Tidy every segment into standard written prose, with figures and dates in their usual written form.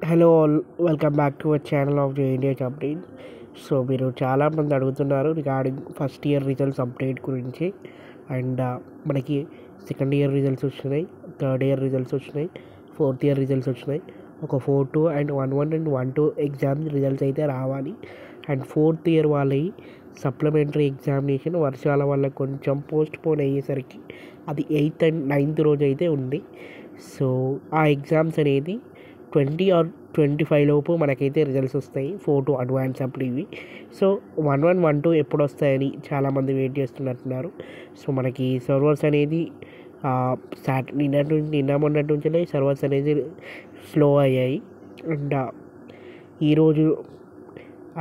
Hello all, welcome back to our channel of India update. So మీరు చాలామంది అడుగుతున్నారు regarding first year results update గురించి. And మనకి second year results వచ్చినాయి, third year results వచ్చినాయి, fourth year results వచ్చినాయి. ఒక 4-2 అండ్ 1-1 అండ్ 1-2 ఎగ్జామ్ రిజల్ట్స్ అయితే రావాలి. అండ్ ఫోర్త్ ఇయర్ వాళ్ళవి సప్లిమెంటరీ ఎగ్జామినేషన్ వర్షాల వల్ల కొంచెం పోస్ట్ పోన్ అయ్యేసరికి అది 8th అండ్ 9th రోజు అయితే ఉంది. సో ఆ ఎగ్జామ్స్ అనేది 20 ఆర్ 25 లోపు మనకైతే రిజల్ట్స్ వస్తాయి. 4-2 అడ్వాన్స్ అప్పుడు ఇవి. సో 1-1 1-2 ఎప్పుడు వస్తాయని చాలామంది వెయిట్ చేస్తున్నట్టున్నారు. సో మనకి సర్వర్స్ అనేది నిన్న మొన్నటి నుంచే సర్వర్స్ అనేది స్లో అయ్యాయి. అండ్ ఈరోజు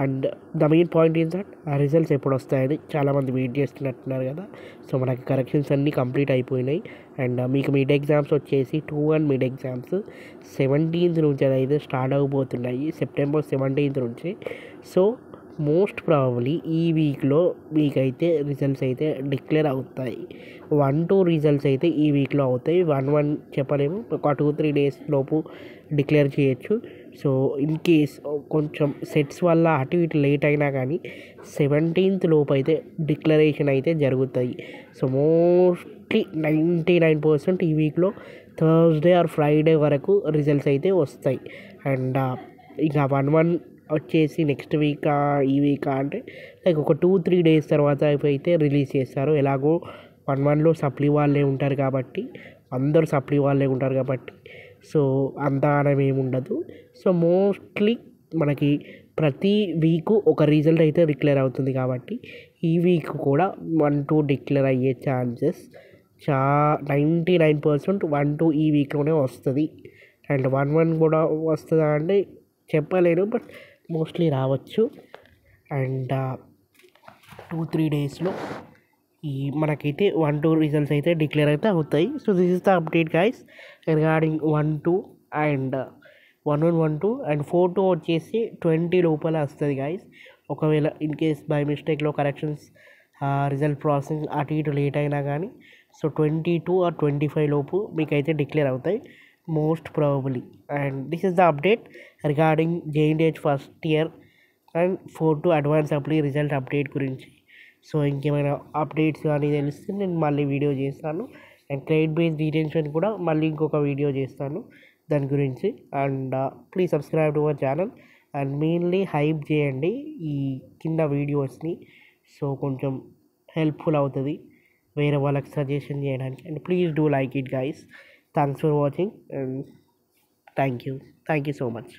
and the main point is that ఆ రిజల్ట్స్ ఎప్పుడు వస్తాయని చాలామంది వెయిట్ చేస్తున్నట్టున్నారు కదా. సో మనకి కరెక్షన్స్ అన్నీ కంప్లీట్ అయిపోయినాయి. అండ్ మీకు మిడ్ ఎగ్జామ్స్ వచ్చేసి 2-1 మిడ్ ఎగ్జామ్స్ 17th నుంచి అయితే స్టార్ట్ అవబోతున్నాయి, సెప్టెంబర్ 17th నుంచి. సో మోస్ట్ ప్రాబబ్లీ ఈ వీక్లో మీకైతే రిజల్ట్స్ అయితే డిక్లేర్ అవుతాయి. 1-2 రిజల్ట్స్ అయితే ఈ వీక్లో అవుతాయి. 1-1 చెప్పలేము, ఒక 2-3 డేస్ లోపు డిక్లేర్ చేయొచ్చు. సో ఇన్ కేస్ కొంచెం సెట్స్ వల్ల అటు ఇటు లేట్ అయినా కానీ 17th లోపు అయితే డిక్లరేషన్ అయితే జరుగుతాయి. సో మోస్ట్లీ 99% ఈ వీక్లో థర్స్డే ఆర్ ఫ్రైడే వరకు రిజల్ట్స్ అయితే వస్తాయి. అండ్ ఇక 1-1 వచ్చేసి నెక్స్ట్ వీకా ఈ వీకా అంటే లైక్ ఒక 2-3 డేస్ తర్వాత అయితే రిలీజ్ చేస్తారు. ఎలాగో 1-1లో సప్లీ వాళ్ళే ఉంటారు కాబట్టి, అందరూ సప్లీ వాళ్ళే ఉంటారు కాబట్టి సో అంత ఏమి ఉండదు. సో మోస్ట్లీ మనకి ప్రతి వీకు ఒక రిజల్ట్ అయితే డిక్లేర్ అవుతుంది కాబట్టి ఈ వీక్ కూడా 1-2 డిక్లేర్ అయ్యే ఛాన్సెస్ 99% 1-2 ఈ వీక్లోనే వస్తుంది. అండ్ 1-1 కూడా వస్తుందా అంటే చెప్పలేను, బట్ మోస్ట్లీ రావచ్చు. అండ్ 2-3 డేస్లో ఈ మనకైతే 1-2 రిజల్ట్స్ అయితే డిక్లేర్ అయితే అవుతాయి. So this is the update guys regarding 1-2 and 1-1 1-2 and 4-2 వచ్చేసి 20 లోపల వస్తుంది గైస్. ఒకవేళ ఇన్ కేస్ బై మిస్టేక్లో కరెక్షన్స్ రిజల్ట్ ప్రాసెసింగ్ అటు ఇటు లేట్ అయినా కానీ సో 22 ఆర్ 25 లోపు మీకైతే డిక్లేర్ అవుతాయి most probably. And this is the update regarding JNDH first year and 4-2 advance అప్లీ result update గురించి. సో ఇంకేమైనా అప్డేట్స్ కానీ తెలిస్తే నేను మళ్ళీ వీడియో చేస్తాను. అండ్ క్రెడిట్ బేస్డ్ రిటెన్షన్ కూడా మళ్ళీ ఇంకొక వీడియో చేస్తాను దాని గురించి. And please subscribe to our channel and mainly hype చేయండి ఈ కింద వీడియోస్ని. సో కొంచెం హెల్ప్ఫుల్ అవుతుంది వేరే వాళ్ళకి సజెషన్ చేయడానికి. And please do like it guys. Thanks for watching and thank you so much.